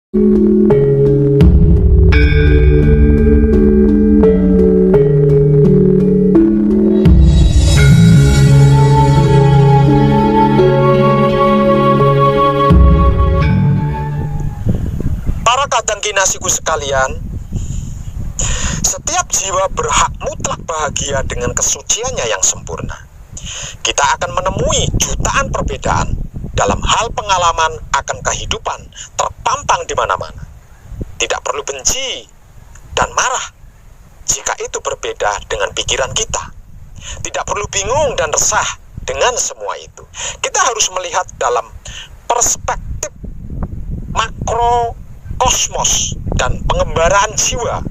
Para kadang kinasiku sekalian, setiap jiwa berhak mutlak bahagia dengan kesuciannya yang sempurna. Kita akan menemui jutaan perbedaan dalam hal pengalaman akan kehidupan terpampang di mana-mana. Tidak perlu benci dan marah jika itu berbeda dengan pikiran kita. Tidak perlu bingung dan resah dengan semua itu. Kita harus melihat dalam perspektif makrokosmos dan pengembaraan jiwa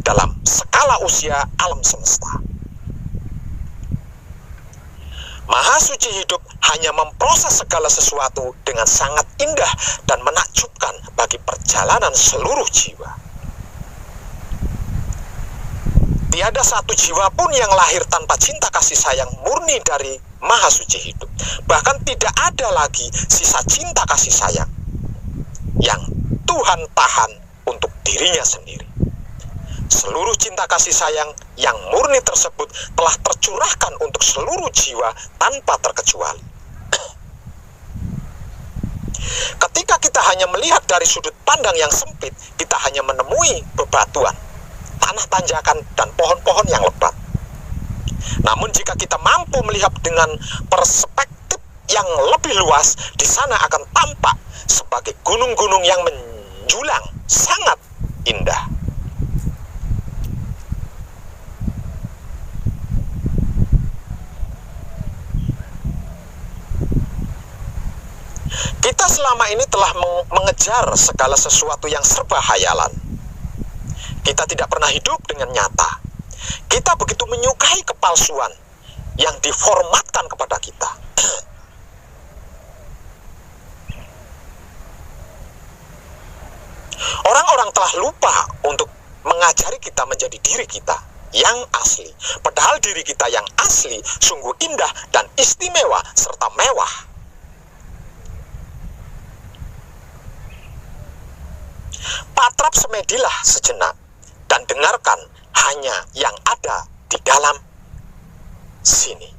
dalam skala usia alam semesta. Maha Suci hidup hanya memproses segala sesuatu dengan sangat indah dan menakjubkan bagi perjalanan seluruh jiwa. Tiada satu jiwa pun yang lahir tanpa cinta kasih sayang murni dari Maha Suci hidup. Bahkan tidak ada lagi sisa cinta kasih sayang yang Tuhan tahan untuk dirinya sendiri. Seluruh cinta kasih sayang yang murni tersebut telah tercurahkan untuk seluruh jiwa tanpa terkecuali. Ketika kita hanya melihat dari sudut pandang yang sempit, kita hanya menemui bebatuan, tanah tanjakan, dan pohon-pohon yang lebat. Namun jika kita mampu melihat dengan perspektif yang lebih luas, di sana akan tampak sebagai gunung-gunung yang menjulang sangat indah. Kita selama ini telah mengejar segala sesuatu yang serba hayalan. Kita tidak pernah hidup dengan nyata. Kita begitu menyukai kepalsuan yang diformatkan kepada kita. Orang-orang telah lupa untuk mengajari kita menjadi diri kita yang asli. Padahal diri kita yang asli sungguh indah dan istimewa serta mewah. Patrap semedilah sejenak dan dengarkan hanya yang ada di dalam sini.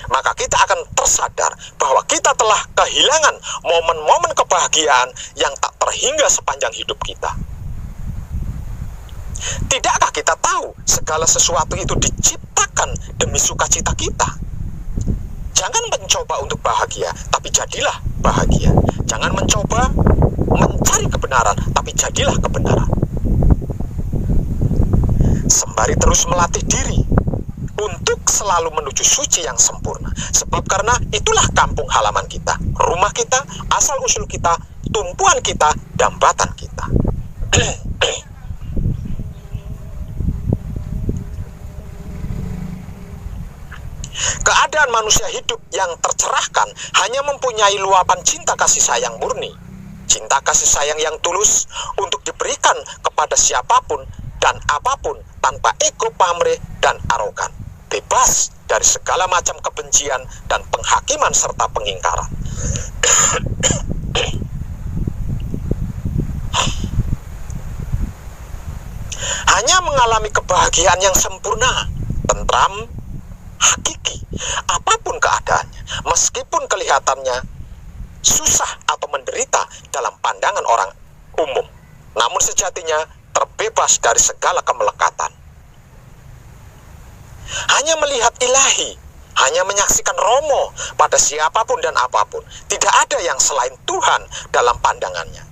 Maka kita akan tersadar bahwa kita telah kehilangan momen-momen kebahagiaan yang tak terhingga sepanjang hidup kita. Tidakkah kita tahu segala sesuatu itu diciptakan demi sukacita kita? Jangan mencoba untuk bahagia, tapi jadilah bahagia. Jangan mencoba mencari kebenaran, tapi jadilah kebenaran. Sembari terus melatih diri untuk selalu menuju suci yang sempurna. Sebab karena itulah kampung halaman kita, rumah kita, asal-usul kita, tumpuan kita, dambatan kita. Keadaan manusia hidup yang tercerahkan hanya mempunyai luapan cinta kasih sayang murni. Cinta kasih sayang yang tulus untuk diberikan kepada siapapun dan apapun tanpa ego, pamrih, dan arogan. Bebas dari segala macam kebencian dan penghakiman serta pengingkaran. Hanya mengalami kebahagiaan yang sempurna, tentram, hakiki, apapun keadaannya, meskipun kelihatannya susah atau menderita dalam pandangan orang umum, namun sejatinya terbebas dari segala kemelekatan. Hanya melihat ilahi, hanya menyaksikan romo pada siapapun dan apapun. Tidak ada yang selain Tuhan dalam pandangannya,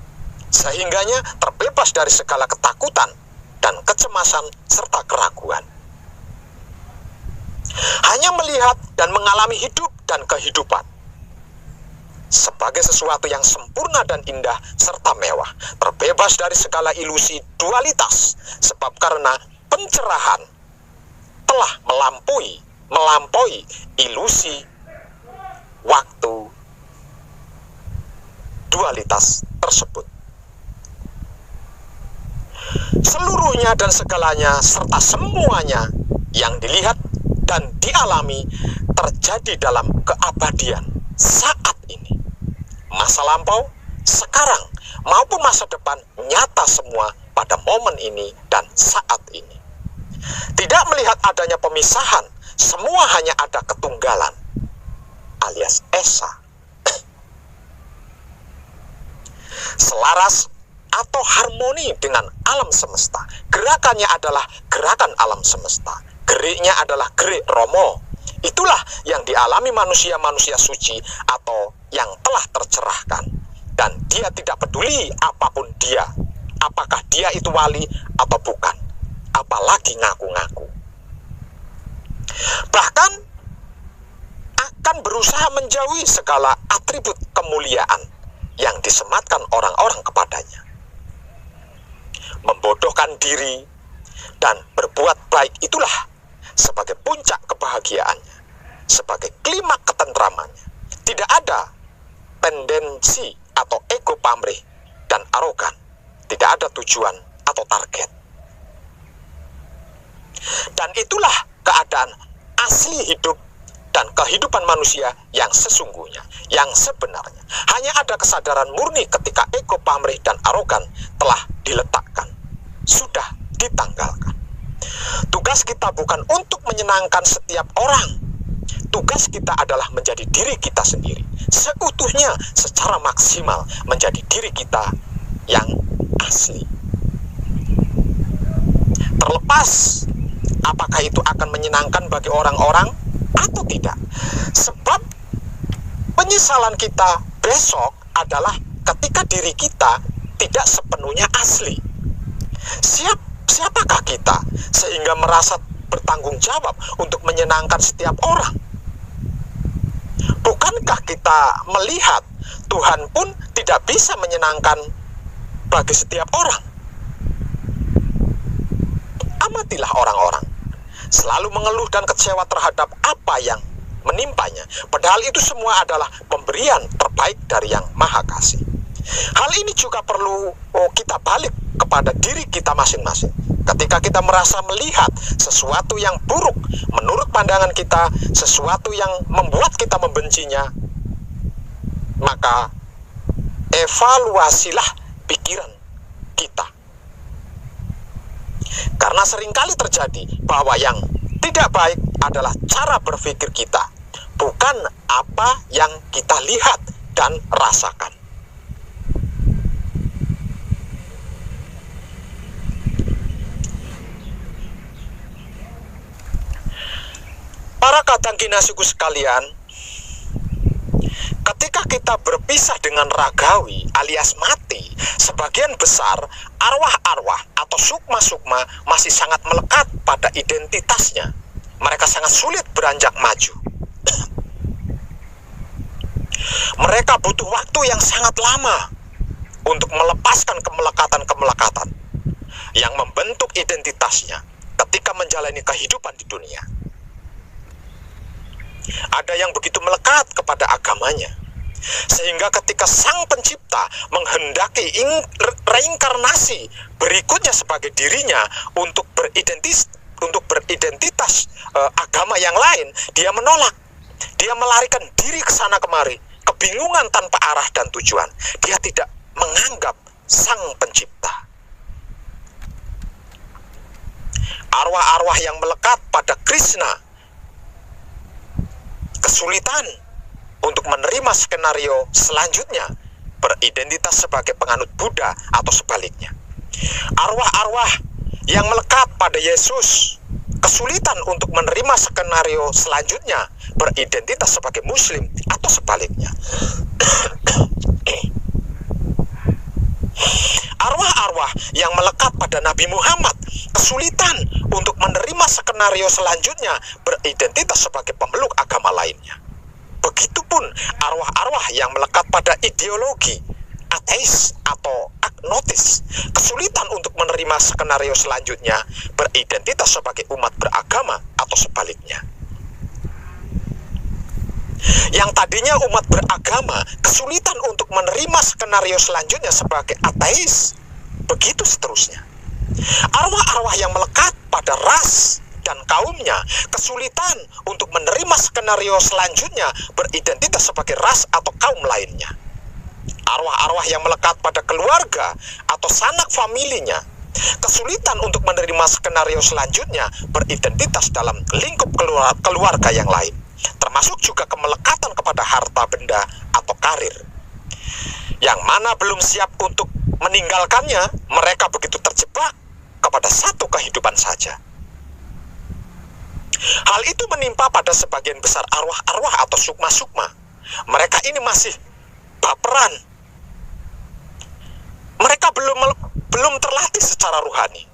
sehingganya terbebas dari segala ketakutan dan kecemasan serta keraguan. Hanya melihat dan mengalami hidup dan kehidupan sebagai sesuatu yang sempurna dan indah serta mewah, terbebas dari segala ilusi dualitas, sebab karena pencerahan telah melampaui ilusi waktu dualitas tersebut. Seluruhnya dan segalanya serta semuanya yang dilihat dan dialami terjadi dalam keabadian saat ini. Masa lampau, sekarang, maupun masa depan nyata semua pada momen ini dan saat ini. Tidak melihat adanya pemisahan, semua hanya ada ketunggalan, alias esa. Selaras atau harmoni dengan alam semesta. Gerakannya adalah gerakan alam semesta. Geriknya adalah gerik Romo. Itulah yang dialami manusia-manusia suci atau yang telah tercerahkan. Dan dia tidak peduli apapun dia, apakah dia itu wali atau bukan, apalagi ngaku-ngaku. Bahkan akan berusaha menjauhi segala atribut kemuliaan yang disematkan orang-orang kepadanya. Membodohkan diri dan berbuat baik itulah sebagai puncak kebahagiaannya, sebagai klimak ketentramannya. Tidak ada tendensi atau ego pamrih dan arogan. Tidak ada tujuan atau target. Dan itulah keadaan asli hidup dan kehidupan manusia yang sesungguhnya, yang sebenarnya. Hanya ada kesadaran murni ketika ego pamrih dan arogan telah diletakkan, sudah ditanggalkan. Tugas kita bukan untuk menyenangkan setiap orang. Tugas kita adalah menjadi diri kita sendiri, seutuhnya, secara maksimal, menjadi diri kita yang asli. Terlepas apakah itu akan menyenangkan bagi orang-orang atau tidak. Sebab penyesalan kita besok adalah ketika diri kita tidak sepenuhnya asli. Siapakah kita sehingga merasa bertanggung jawab untuk menyenangkan setiap orang? Bukankah kita melihat Tuhan pun tidak bisa menyenangkan bagi setiap orang? Amatilah orang-orang, selalu mengeluh dan kecewa terhadap apa yang menimpanya, padahal itu semua adalah pemberian terbaik dari Yang Maha Kasih. Hal ini juga perlu kita balik kepada diri kita masing-masing. Ketika kita merasa melihat sesuatu yang buruk menurut pandangan kita, sesuatu yang membuat kita membencinya, maka evaluasilah pikiran kita. Karena seringkali terjadi bahwa yang tidak baik adalah cara berpikir kita, bukan apa yang kita lihat dan rasakan. Para kadang kinasiku sekalian, ketika kita berpisah dengan ragawi alias mati, sebagian besar arwah-arwah atau sukma-sukma masih sangat melekat pada identitasnya. Mereka sangat sulit beranjak maju. Mereka butuh waktu yang sangat lama untuk melepaskan kemelekatan-kemelekatan yang membentuk identitasnya ketika menjalani kehidupan di dunia. Ada yang begitu melekat kepada agamanya, sehingga ketika Sang Pencipta menghendaki reinkarnasi berikutnya sebagai dirinya untuk beridentitas agama yang lain, dia menolak. Dia melarikan diri ke sana kemari, kebingungan tanpa arah dan tujuan. Dia tidak menganggap Sang Pencipta. Arwah-arwah yang melekat pada Krishna kesulitan untuk menerima skenario selanjutnya, beridentitas sebagai penganut Buddha atau sebaliknya. Arwah-arwah yang melekat pada Yesus kesulitan untuk menerima skenario selanjutnya, beridentitas sebagai Muslim atau sebaliknya. Arwah-arwah yang melekat pada Nabi Muhammad kesulitan untuk menerima skenario selanjutnya, beridentitas sebagai pemeluk agama lainnya. Begitupun arwah-arwah yang melekat pada ideologi ateis atau agnotis kesulitan untuk menerima skenario selanjutnya, beridentitas sebagai umat beragama atau sebaliknya. Yang tadinya umat beragama kesulitan untuk menerima skenario selanjutnya sebagai ateis, begitu seterusnya. Arwah-arwah yang melekat pada ras dan kaumnya kesulitan untuk menerima skenario selanjutnya, beridentitas sebagai ras atau kaum lainnya. arwah-arwah yang melekat pada keluarga atau sanak familinya kesulitan untuk menerima skenario selanjutnya beridentitas dalam lingkup keluarga yang lain, termasuk juga kemelekatan kepada harta benda atau karir, yang mana belum siap untuk meninggalkannya. Mereka begitu terjebak kepada satu kehidupan saja. Hal itu menimpa pada sebagian besar arwah-arwah atau sukma-sukma. Mereka ini masih baperan. Mereka belum terlatih secara rohani.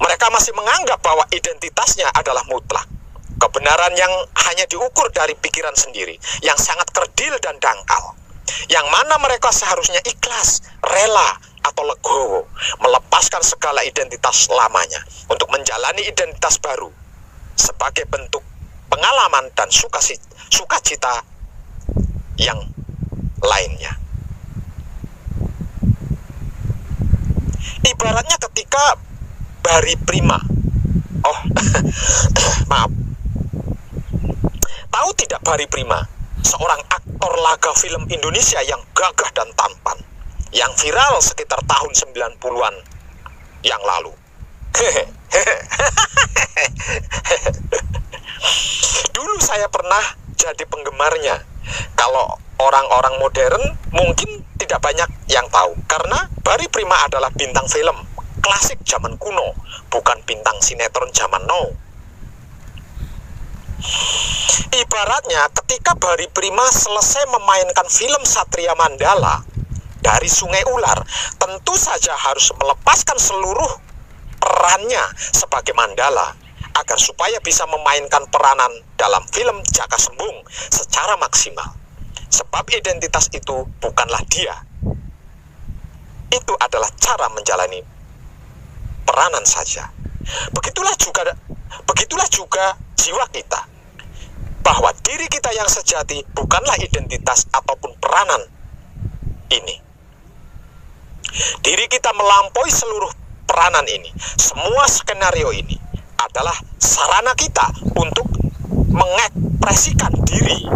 Mereka masih menganggap bahwa identitasnya adalah mutlak. Kebenaran yang hanya diukur dari pikiran sendiri, yang sangat kerdil dan dangkal. Yang mana mereka seharusnya ikhlas, rela, atau legowo, melepaskan segala identitas lamanya untuk menjalani identitas baru sebagai bentuk pengalaman dan sukacita yang lainnya. Ibaratnya ketika Barry Prima, maaf, tahu tidak Barry Prima, seorang aktor laga film Indonesia yang gagah dan tampan, yang viral sekitar tahun 90-an yang lalu. Dulu saya pernah jadi penggemarnya. Kalau orang-orang modern mungkin tidak banyak yang tahu, karena Barry Prima adalah bintang film klasik zaman kuno, bukan bintang sinetron zaman now. Ibaratnya ketika Barry Prima selesai memainkan film Satria Mandala dari Sungai Ular, tentu saja harus melepaskan seluruh perannya sebagai Mandala agar supaya bisa memainkan peranan dalam film Jaka Sembung secara maksimal. Sebab identitas itu bukanlah dia. Itu adalah cara menjalani peranan saja. Begitulah juga jiwa kita, bahwa diri kita yang sejati bukanlah identitas ataupun peranan ini. Diri kita melampaui seluruh peranan ini. Semua skenario ini adalah sarana kita untuk mengekspresikan diri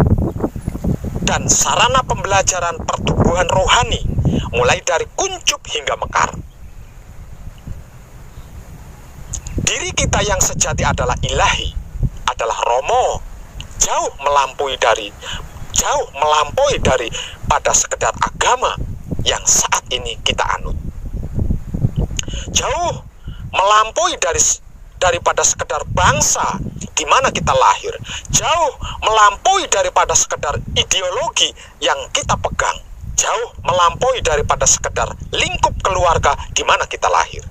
dan sarana pembelajaran pertumbuhan rohani, mulai dari kuncup hingga mekar. Diri kita yang sejati adalah ilahi, adalah romo, jauh melampaui dari pada sekedar agama yang saat ini kita anut. Jauh melampaui daripada sekedar bangsa di mana kita lahir, jauh melampaui daripada sekedar ideologi yang kita pegang, jauh melampaui daripada sekedar lingkup keluarga di mana kita lahir,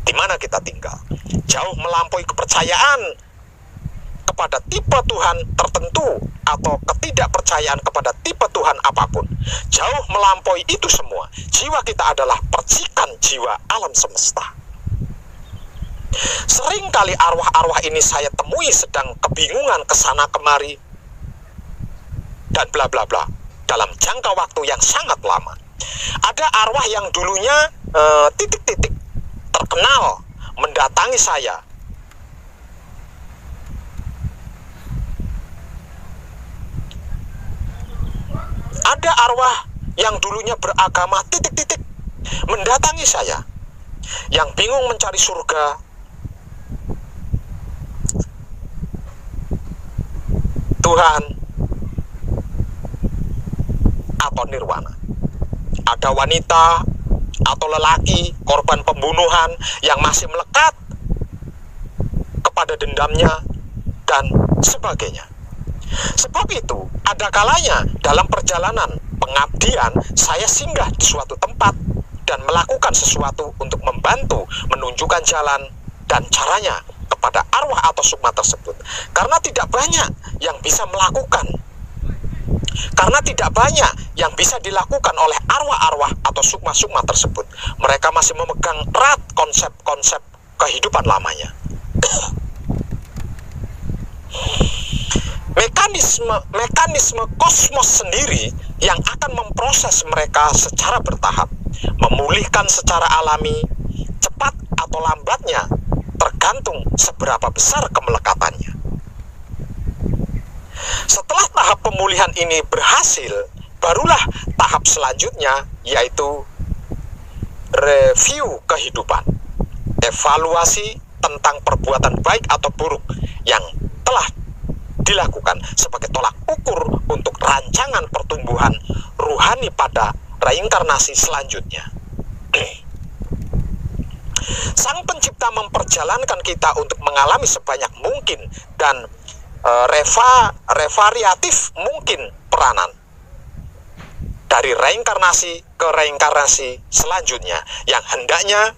di mana kita tinggal, jauh melampaui kepercayaan kepada tipe Tuhan tertentu atau ketidakpercayaan kepada tipe Tuhan apapun. Jauh melampaui itu semua, jiwa kita adalah percikan jiwa alam semesta. Seringkali arwah-arwah ini saya temui sedang kebingungan kesana kemari dan bla bla bla dalam jangka waktu yang sangat lama. Ada arwah yang dulunya titik-titik terkenal mendatangi saya. Ada arwah yang dulunya beragama titik-titik mendatangi saya, yang bingung mencari surga, Tuhan, atau nirwana. Ada wanita atau lelaki korban pembunuhan yang masih melekat kepada dendamnya dan sebagainya. Sebab itu, ada kalanya dalam perjalanan pengabdian saya singgah di suatu tempat dan melakukan sesuatu untuk membantu menunjukkan jalan dan caranya kepada arwah atau sukma tersebut. Karena tidak banyak yang bisa melakukan, karena tidak banyak yang bisa dilakukan oleh arwah-arwah atau sukma-sukma tersebut. Mereka masih memegang erat konsep-konsep kehidupan lamanya. Mekanisme kosmos sendiri yang akan memproses mereka secara bertahap, memulihkan secara alami, cepat atau lambatnya, tergantung seberapa besar kemelekatannya. Setelah tahap pemulihan ini berhasil, barulah tahap selanjutnya, yaitu review kehidupan. Evaluasi tentang perbuatan baik atau buruk yang telah dilakukan sebagai tolak ukur untuk rancangan pertumbuhan rohani pada reinkarnasi selanjutnya. Sang Pencipta memperjalankan kita untuk mengalami sebanyak mungkin dan variatif mungkin peranan dari reinkarnasi ke reinkarnasi selanjutnya yang hendaknya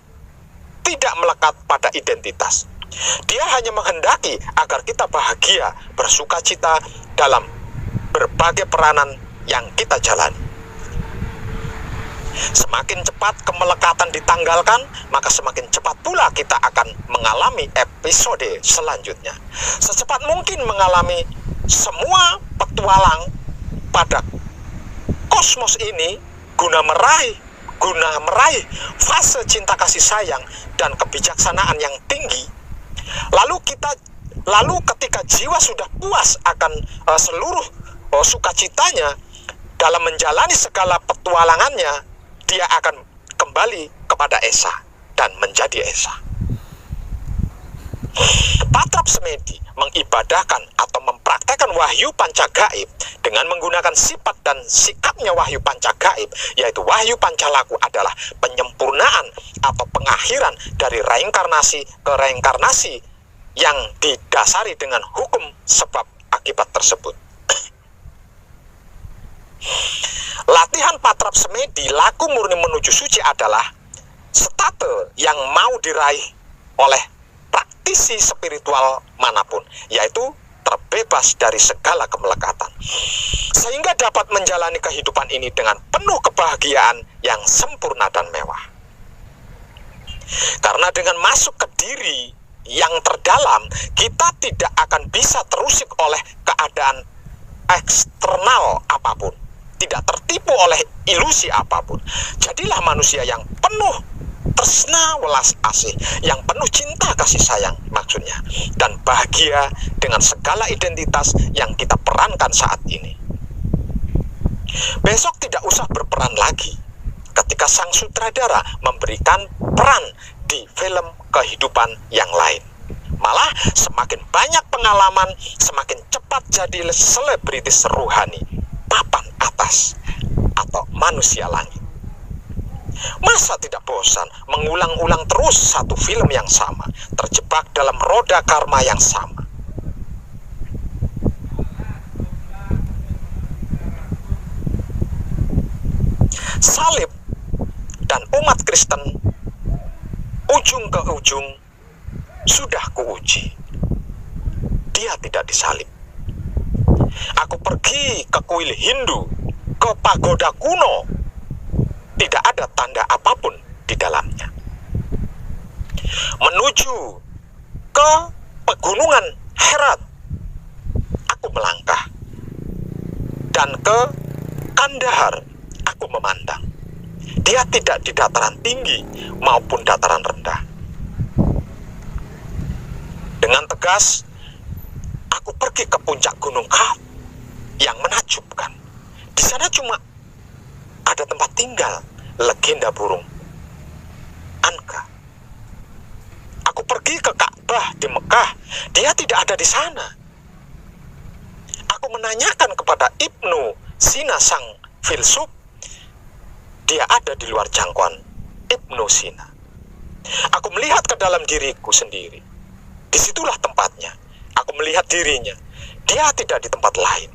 tidak melekat pada identitas. Dia hanya menghendaki agar kita bahagia, bersuka cita dalam berbagai peranan yang kita jalani. Semakin cepat kemelekatan ditanggalkan, maka semakin cepat pula kita akan mengalami episode selanjutnya. Secepat mungkin mengalami semua petualang pada kosmos ini guna meraih fase cinta kasih sayang dan kebijaksanaan yang tinggi. Lalu ketika jiwa sudah puas akan seluruh sukacitanya dalam menjalani segala petualangannya, dia akan kembali kepada Esa dan menjadi Esa. Patrap Semedi mengibadahkan atau mempraktekkan wahyu panca gaib dengan menggunakan sifat dan sikapnya wahyu panca gaib, yaitu wahyu pancalaku adalah penyempurnaan atau pengakhiran dari reinkarnasi ke reinkarnasi yang didasari dengan hukum sebab akibat tersebut. Latihan Patrap Semedi laku murni menuju suci adalah state yang mau diraih oleh praktisi spiritual manapun, yaitu terbebas dari segala kemelekatan, sehingga dapat menjalani kehidupan ini dengan penuh kebahagiaan yang sempurna dan mewah. Karena dengan masuk ke diri yang terdalam, kita tidak akan bisa terusik oleh keadaan eksternal apapun, tidak tertipu oleh ilusi apapun. Jadilah manusia yang penuh tresna welas asih, yang penuh cinta kasih sayang maksudnya, dan bahagia dengan segala identitas yang kita perankan saat ini. Besok tidak usah berperan lagi ketika sang sutradara memberikan peran di film kehidupan yang lain. Malah semakin banyak pengalaman, semakin cepat jadi selebritis rohani papan atas atau manusia langit. Masa tidak bosan mengulang-ulang terus satu film yang sama, terjebak dalam roda karma yang sama? Salib dan umat Kristen ujung ke ujung sudah kuuji. Dia tidak disalib. Aku pergi ke kuil Hindu, ke pagoda kuno, tidak ada tanda apapun di dalamnya. Menuju ke pegunungan Herat, aku melangkah, dan ke Kandahar aku memandang. Dia tidak di dataran tinggi maupun dataran rendah. Dengan tegas, aku pergi ke puncak gunung Kaf yang menakjubkan. Di sana cuma ada tempat tinggal legenda burung Anka. Aku pergi ke Ka'bah di Mekah, dia tidak ada di sana. Aku menanyakan kepada Ibnu Sina sang filsuf, dia ada di luar jangkauan Ibnu Sina. Aku melihat ke dalam diriku sendiri. Disitulah tempatnya. Aku melihat dirinya. Dia tidak di tempat lain.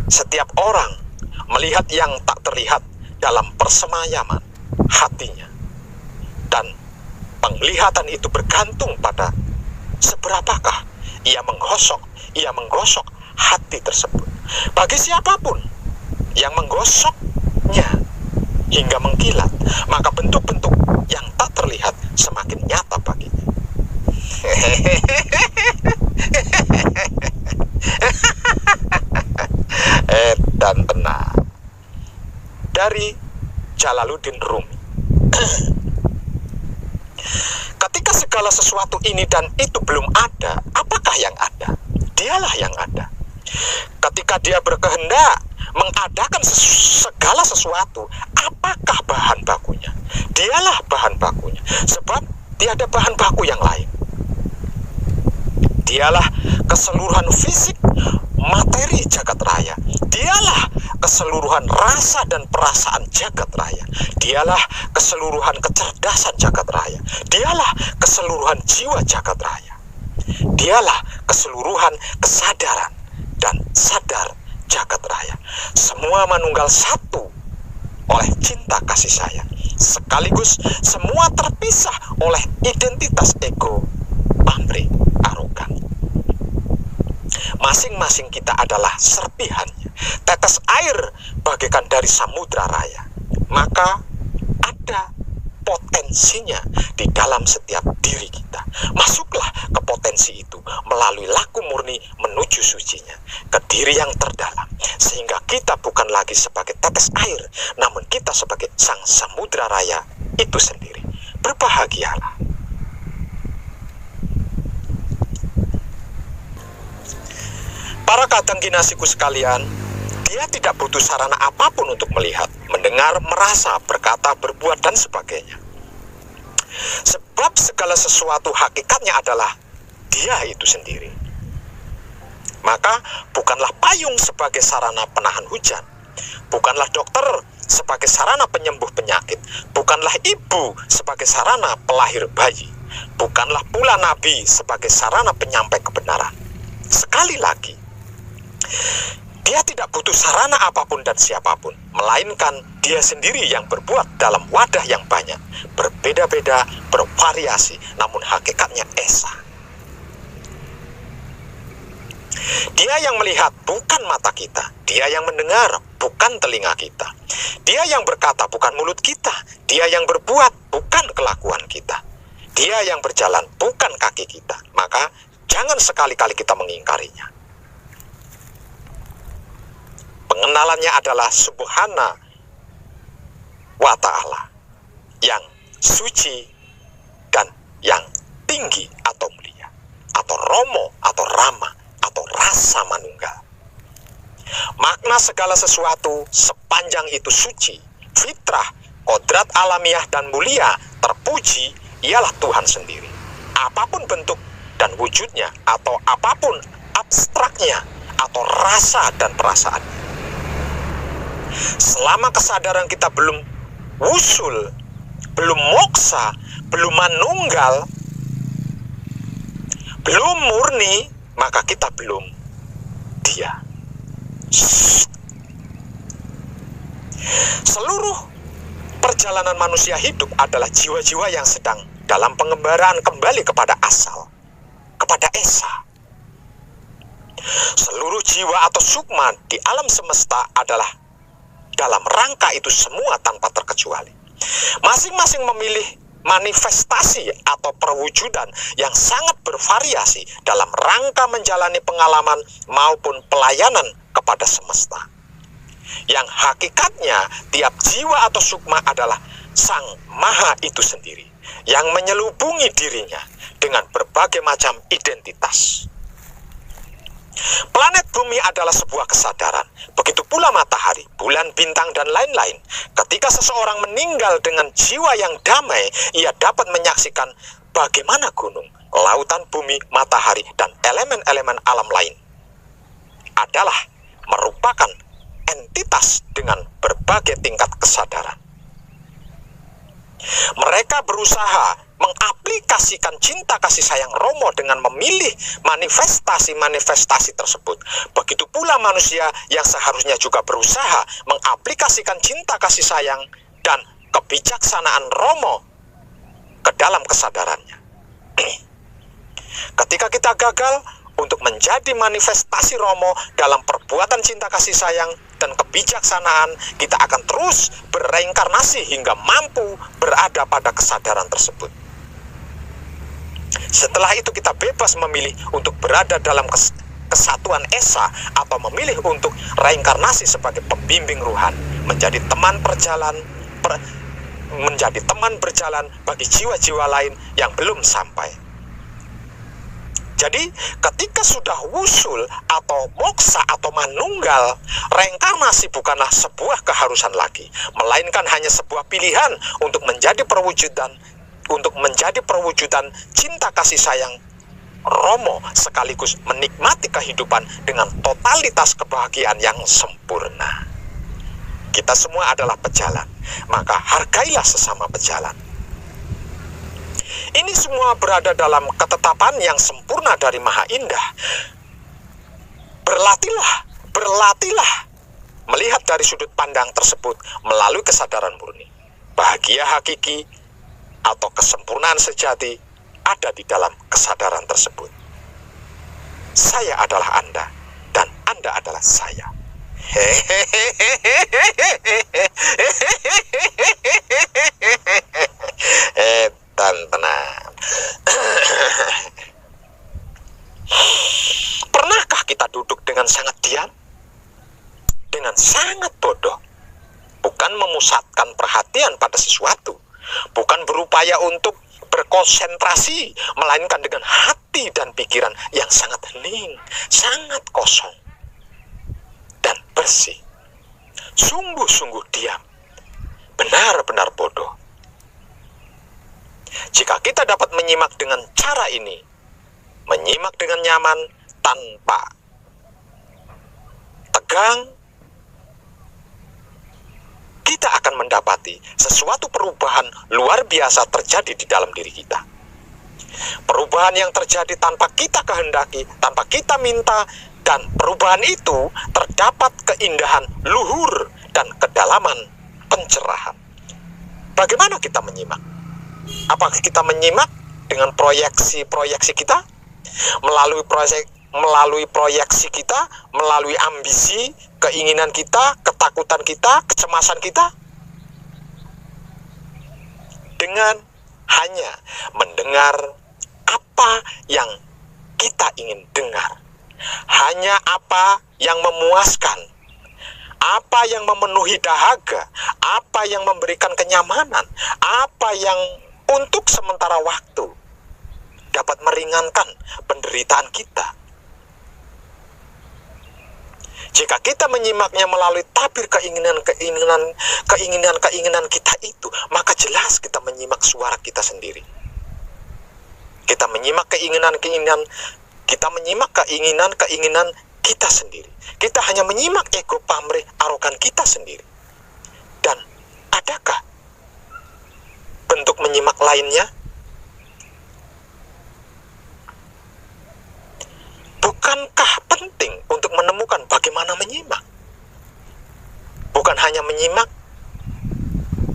Setiap orang melihat yang tak terlihat dalam persemayaman hatinya. Dan penglihatan itu bergantung pada seberapakah ia menggosok hati tersebut. Bagi siapapun yang menggosoknya hingga mengkilat, maka bentuk-bentuk yang tak terlihat semakin nyata baginya. Dan tenang. Dari Jalaluddin Rumi. Ketika segala sesuatu ini dan itu belum ada, apakah yang ada? Dialah yang ada. Ketika dia berkehendak mengadakan segala sesuatu, apakah bahan bakunya? Dialah bahan bakunya, sebab tiada bahan baku yang lain. Dialah keseluruhan fisik materi jagat raya. Dialah keseluruhan rasa dan perasaan jagat raya. Dialah keseluruhan kecerdasan jagat raya. Dialah keseluruhan jiwa jagat raya. Dialah keseluruhan kesadaran dan sadar jagat raya. Semua manunggal satu oleh cinta kasih sayang. Sekaligus semua terpisah oleh identitas ego, pamrih, arogan. Masing-masing kita adalah serpihannya, tetes air bagaikan dari samudra raya. Maka ada potensinya di dalam setiap diri kita. Masuklah ke potensi itu melalui laku murni menuju sucinya, ke diri yang terdalam, sehingga kita bukan lagi sebagai tetes air, namun kita sebagai sang samudra raya itu sendiri. Berbahagialah. Para kadang kinasiku sekalian, dia tidak butuh sarana apapun untuk melihat, mendengar, merasa, berkata, berbuat, dan sebagainya. Sebab segala sesuatu hakikatnya adalah dia itu sendiri. Maka bukanlah payung sebagai sarana penahan hujan, bukanlah dokter sebagai sarana penyembuh penyakit, bukanlah ibu sebagai sarana pelahir bayi, bukanlah pula nabi sebagai sarana penyampai kebenaran. Sekali lagi, dia tidak butuh sarana apapun dan siapapun, melainkan dia sendiri yang berbuat dalam wadah yang banyak, berbeda-beda, bervariasi, namun hakikatnya esa. Dia yang melihat, bukan mata kita. Dia yang mendengar, bukan telinga kita. Dia yang berkata, bukan mulut kita. Dia yang berbuat, bukan kelakuan kita. Dia yang berjalan, bukan kaki kita. Maka jangan sekali-kali kita mengingkarinya. Pengenalannya adalah Subhana wa ta'ala, yang suci dan yang tinggi atau mulia, atau romo atau rama atau rasa manunggal. Makna segala sesuatu sepanjang itu suci, fitrah, kodrat alamiah dan mulia, terpuji, ialah Tuhan sendiri. Apapun bentuk dan wujudnya, atau apapun abstraknya, atau rasa dan perasaannya. Selama kesadaran kita belum wusul, belum moksa, belum manunggal, belum murni, maka kita belum dia. Seluruh perjalanan manusia hidup adalah jiwa-jiwa yang sedang dalam pengembaraan kembali kepada asal, kepada esa. Seluruh jiwa atau sukma di alam semesta adalah dalam rangka itu semua tanpa terkecuali. Masing-masing memilih manifestasi atau perwujudan yang sangat bervariasi dalam rangka menjalani pengalaman maupun pelayanan kepada semesta. Yang hakikatnya tiap jiwa atau sukma adalah Sang Maha itu sendiri, yang menyelubungi dirinya dengan berbagai macam identitas. Planet bumi adalah sebuah kesadaran. Begitu pula matahari, bulan, bintang, dan lain-lain. Ketika seseorang meninggal dengan jiwa yang damai, ia dapat menyaksikan bagaimana gunung, lautan, bumi, matahari, dan elemen-elemen alam lain adalah merupakan entitas dengan berbagai tingkat kesadaran. Mereka berusaha mengaplikasikan cinta kasih sayang Romo dengan memilih manifestasi-manifestasi tersebut. Begitu pula manusia yang seharusnya juga berusaha mengaplikasikan cinta kasih sayang dan kebijaksanaan Romo ke dalam kesadarannya. Ketika kita gagal untuk menjadi manifestasi Romo dalam perbuatan cinta kasih sayang dan kebijaksanaan, kita akan terus bereinkarnasi hingga mampu berada pada kesadaran tersebut. Setelah itu kita bebas memilih untuk berada dalam kesatuan esa atau memilih untuk reinkarnasi sebagai pembimbing ruhan, menjadi teman berjalan bagi jiwa-jiwa lain yang belum sampai. Jadi ketika sudah wusul atau moksa atau manunggal, reinkarnasi bukanlah sebuah keharusan lagi, melainkan hanya sebuah pilihan untuk menjadi perwujudan cinta kasih sayang Romo, sekaligus menikmati kehidupan dengan totalitas kebahagiaan yang sempurna. Kita semua adalah pejalan, maka hargailah sesama pejalan. Ini semua berada dalam ketetapan yang sempurna dari Maha Indah. Berlatihlah melihat dari sudut pandang tersebut melalui kesadaran murni. Bahagia hakiki atau kesempurnaan sejati ada di dalam kesadaran tersebut. Saya adalah Anda dan Anda adalah saya. Tenang. Pernahkah kita duduk dengan sangat diam? Dengan sangat bodoh. Bukan memusatkan perhatian pada sesuatu. Bukan berupaya untuk berkonsentrasi, melainkan dengan hati dan pikiran yang sangat hening, sangat kosong, dan bersih. Sungguh-sungguh diam. Benar-benar bodoh. Jika kita dapat menyimak dengan cara ini, menyimak dengan nyaman tanpa tegang, kita akan mendapati sesuatu perubahan luar biasa terjadi di dalam diri kita. Perubahan yang terjadi tanpa kita kehendaki, tanpa kita minta, dan perubahan itu terdapat keindahan luhur dan kedalaman pencerahan. Bagaimana kita menyimak? Apakah kita menyimak dengan proyeksi-proyeksi kita? Melalui proyeksi kita, melalui ambisi, keinginan kita, ketakutan kita, kecemasan kita? Dengan hanya mendengar apa yang kita ingin dengar. Hanya apa yang memuaskan, apa yang memenuhi dahaga, apa yang memberikan kenyamanan, apa yang untuk sementara waktu dapat meringankan penderitaan kita. Jika kita menyimaknya melalui tabir keinginan kita itu, maka jelas kita menyimak suara kita sendiri. Kita menyimak keinginan kita sendiri. Kita hanya menyimak ego pamrih arogan kita sendiri. Dan adakah bentuk menyimak lainnya? Bukankah penting untuk menemukan bagaimana menyimak? Bukan hanya menyimak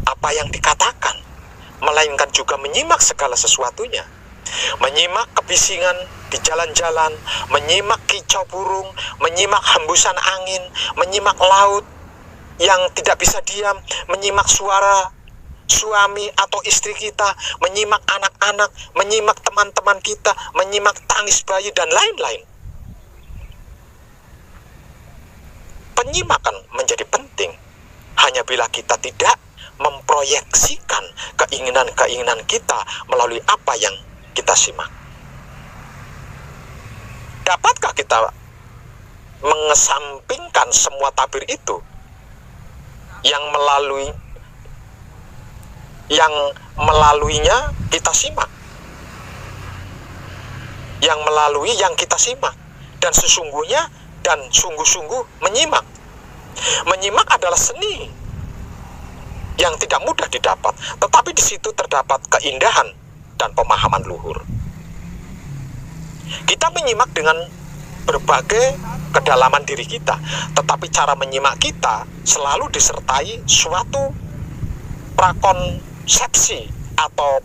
apa yang dikatakan, melainkan juga menyimak segala sesuatunya. Menyimak kebisingan di jalan-jalan, menyimak kicau burung, menyimak hembusan angin, menyimak laut yang tidak bisa diam, menyimak suara suami atau istri kita, menyimak anak-anak, menyimak teman-teman kita, menyimak tangis bayi, dan lain-lain. Penyimakan menjadi penting hanya bila kita tidak memproyeksikan keinginan-keinginan kita melalui apa yang kita simak. Dapatkah kita mengesampingkan semua tabir itu yang melaluinya kita simak, yang kita simak, dan sesungguhnya dan sungguh-sungguh menyimak. Menyimak adalah seni yang tidak mudah didapat, tetapi di situ terdapat keindahan dan pemahaman luhur. Kita menyimak dengan berbagai kedalaman diri kita, tetapi cara menyimak kita selalu disertai suatu prakonsepsi atau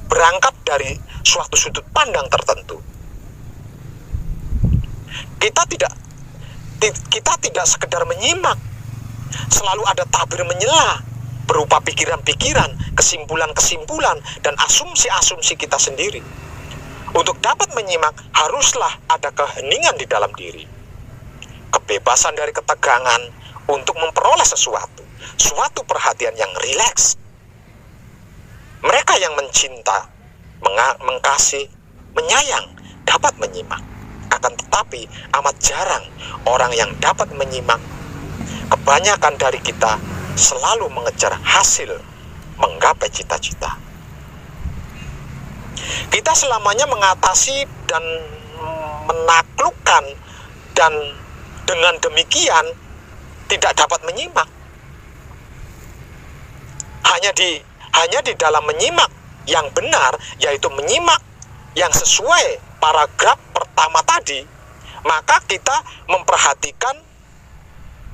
berangkat dari suatu sudut pandang tertentu. Kita tidak sekedar menyimak, selalu ada tabir menyela berupa pikiran-pikiran, kesimpulan-kesimpulan, dan asumsi-asumsi kita sendiri. Untuk dapat menyimak, haruslah ada keheningan di dalam diri, kebebasan dari ketegangan untuk memperoleh suatu perhatian yang rileks. Mereka yang mencinta, mengasihi, menyayang, dapat menyimak. Akan tetapi amat jarang orang yang dapat menyimak. Kebanyakan dari kita selalu mengejar hasil, menggapai cita-cita. Kita selamanya mengatasi dan menaklukkan, dan dengan demikian tidak dapat menyimak. Hanya di dalam menyimak yang benar, yaitu menyimak yang sesuai paragraf pertama tadi, maka kita memperhatikan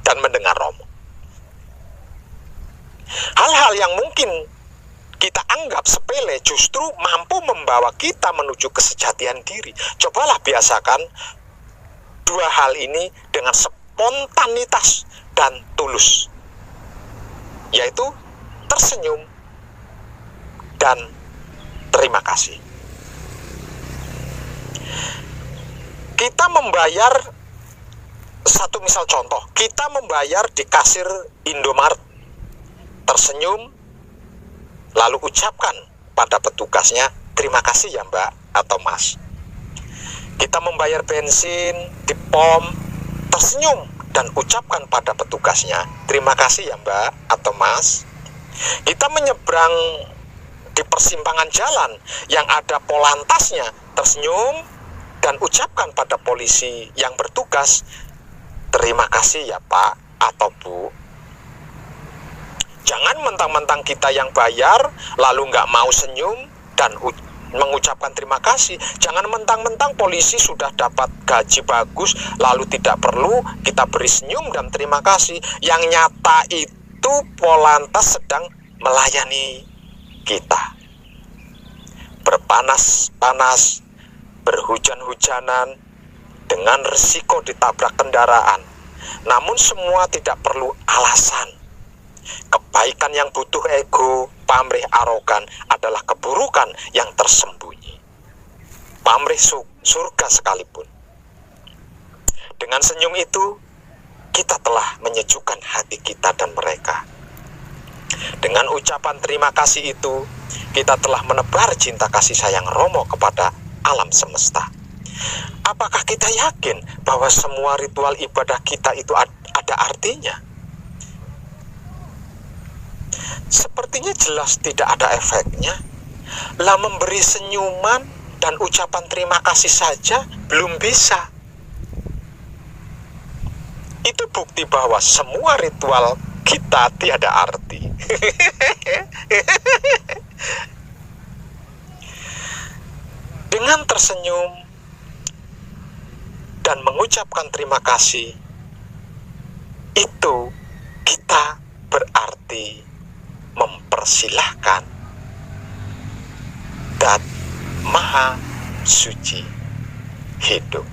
dan mendengar Romo. Hal-hal yang mungkin kita anggap sepele justru mampu membawa kita menuju kesejatian diri. Cobalah biasakan dua hal ini dengan spontanitas dan tulus, yaitu tersenyum dan terima kasih. Kita membayar, satu misal contoh, kita membayar di kasir Indomaret, tersenyum, lalu ucapkan pada petugasnya, terima kasih ya Mbak atau Mas. Kita membayar bensin di pom, tersenyum dan ucapkan pada petugasnya, terima kasih ya Mbak atau Mas. Kita menyeberang di persimpangan jalan yang ada polantasnya, tersenyum dan ucapkan pada polisi yang bertugas, terima kasih ya Pak atau Bu. Jangan mentang-mentang kita yang bayar lalu nggak mau senyum dan mengucapkan terima kasih. Jangan mentang-mentang polisi sudah dapat gaji bagus lalu tidak perlu kita beri senyum dan terima kasih. Yang nyata itu polantas sedang melayani kita. Berpanas-panas, berhujan-hujanan, dengan risiko ditabrak kendaraan. Namun semua tidak perlu alasan. Kebaikan yang butuh ego, pamrih, arogan adalah keburukan yang tersembunyi. Pamrih surga sekalipun. Dengan senyum itu, kita telah menyejukkan hati kita dan mereka. Dengan ucapan terima kasih itu, kita telah menebar cinta kasih sayang Romo kepada alam semesta. Apakah kita yakin bahwa semua ritual ibadah kita itu ada artinya? Sepertinya jelas tidak ada efeknya. Lah memberi senyuman dan ucapan terima kasih saja belum bisa. Itu bukti bahwa semua ritual kita tiada arti. Dengan tersenyum dan mengucapkan terima kasih, itu kita berarti mempersilahkan Dat Maha Suci hidup.